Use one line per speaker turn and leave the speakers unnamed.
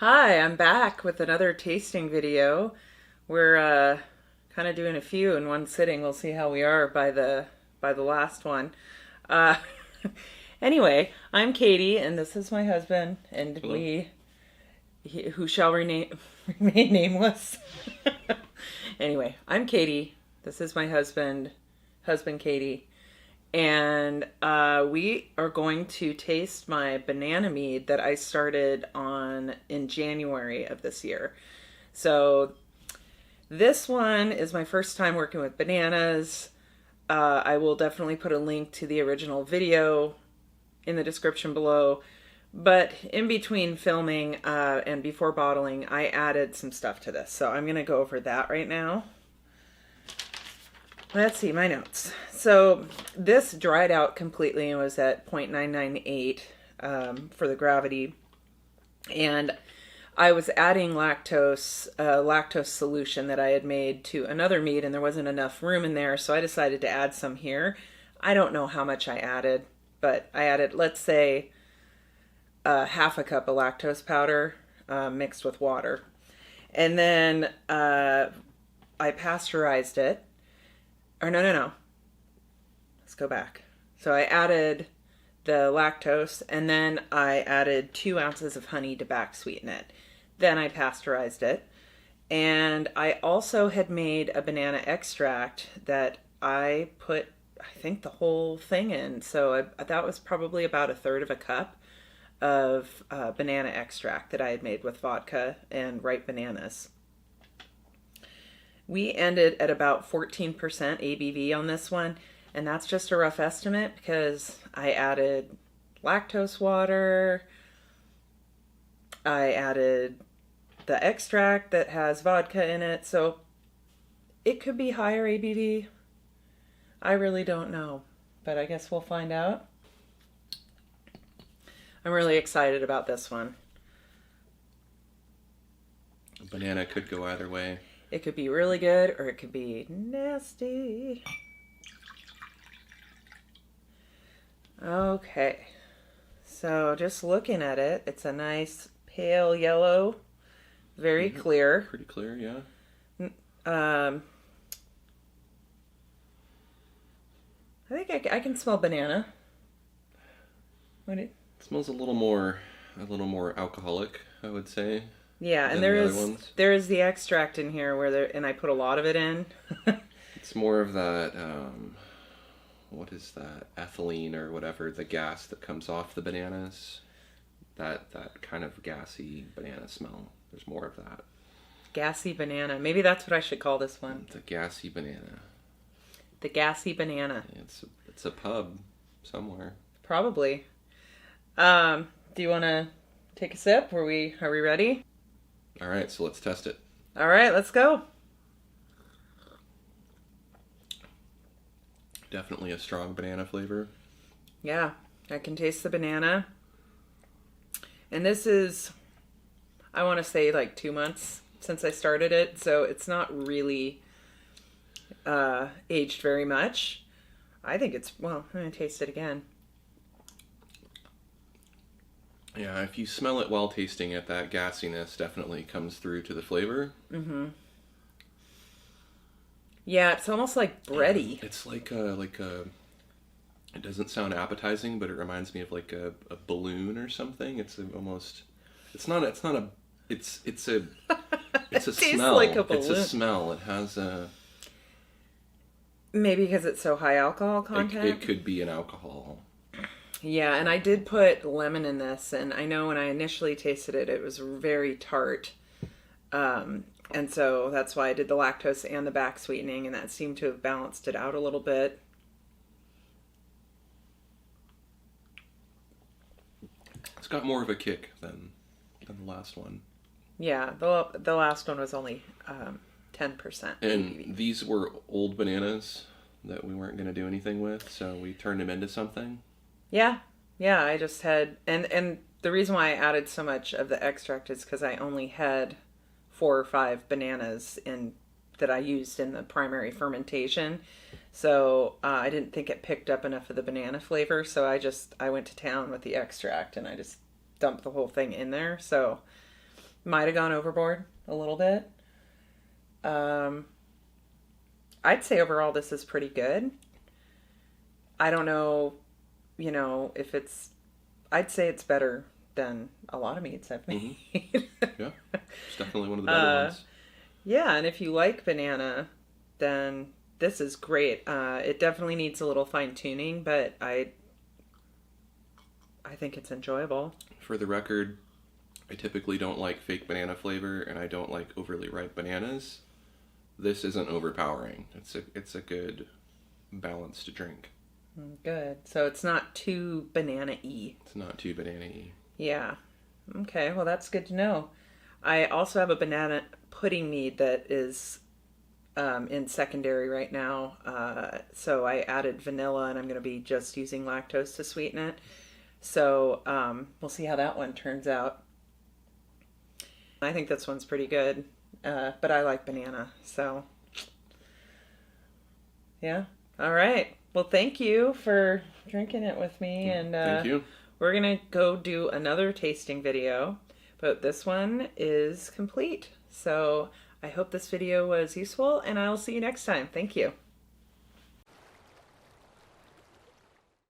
Hi, I'm back with another tasting video. We're kind of doing a few in one sitting. We'll see how we are by the last one. Uh, anyway, I'm Katie, and this is my husband, and
Hello.
who shall remain nameless. Anyway, I'm Katie. This is my husband Katie, and we are going to taste my banana mead that I started on in January of this year. So this one is my first time working with bananas. I will definitely put a link to the original video in the description below. But in between filming and before bottling, I added some stuff to this. So I'm going to go over that right now. Let's see my notes. So this dried out completely and was at 0.998 for the gravity. And I was adding lactose solution that I had made to another mead, and there wasn't enough room in there, so I decided to add some here. I don't know how much I added, but I added, let's say, half a cup of lactose powder mixed with water. And then I pasteurized it. Or no. Let's go back. So I added the lactose, and then I added 2 ounces of honey to back sweeten it. Then I pasteurized it. And I also had made a banana extract that I put, I think, the whole thing in. So that was probably about a third of a cup of banana extract that I had made with vodka and ripe bananas. We ended at about 14% ABV on this one, and that's just a rough estimate because I added lactose water, I added the extract that has vodka in it, so it could be higher ABV. I really don't know, but I guess we'll find out. I'm really excited about this one.
A banana could go either way.
It could be really good or it could be nasty. Okay, so just looking at it, it's a nice pale yellow, very clear.
Pretty clear, yeah.
I think I can smell banana.
It smells a little more alcoholic, I would say.
Yeah, and there is the extract in here and I put a lot of it in.
It's more of that what is that? Ethylene or whatever, the gas that comes off the bananas. That kind of gassy banana smell. There's more of that.
Gassy banana. Maybe that's what I should call this one.
The gassy banana.
The gassy banana.
It's a pub somewhere.
Probably. Do you want to take a sip? Are we ready?
All right, so let's test it.
All right, let's go.
Definitely a strong banana flavor.
Yeah, I can taste the banana. And this is, I want to say, like 2 months since I started it, so it's not really aged very much. I think it's, well, I'm going to taste it again.
Yeah, if you smell it while tasting it, that gassiness definitely comes through to the flavor.
Mm-hmm. Yeah, it's almost like bready.
It's like a. It doesn't sound appetizing, but it reminds me of like a balloon or something. It's almost. It's a. It's a. It's a smell.
Like a balloon.
It's a smell. It has a.
Maybe because it's so high alcohol content.
It could be an alcohol.
Yeah, and I did put lemon in this, and I know when I initially tasted it, it was very tart. And so that's why I did the lactose and the back sweetening, and that seemed to have balanced it out a little bit.
It's got more of a kick than the last one.
Yeah, the last one was only 10%.
And these were old bananas that we weren't going to do anything with, so we turned them into something.
Yeah, I just had, and the reason why I added so much of the extract is because I only had 4 or 5 bananas that I used in the primary fermentation. So I didn't think it picked up enough of the banana flavor. So I went to town with the extract and I just dumped the whole thing in there. So Might have gone overboard a little bit. Um, I'd say overall this is pretty good. I don't know, if it's, I'd say it's better than a lot of meats I've made.
Yeah, it's definitely one of the better ones.
Yeah, and if you like banana, then this is great. It definitely needs a little fine tuning, but I think it's enjoyable.
For the record, I typically don't like fake banana flavor, and I don't like overly ripe bananas. This isn't overpowering. It's a good balanced drink.
Good. So it's not too banana-y.
It's not too banana-y.
Yeah. Okay, well that's good to know. I also have a banana pudding mead that is in secondary right now. So I added vanilla, and I'm going to be just using lactose to sweeten it. So we'll see how that one turns out. I think this one's pretty good, but I like banana. So yeah. All right. Well, thank you for drinking it with me. And
thank you.
We're going to go do another tasting video, but this one is complete. So I hope this video was useful, and I'll see you next time. Thank you.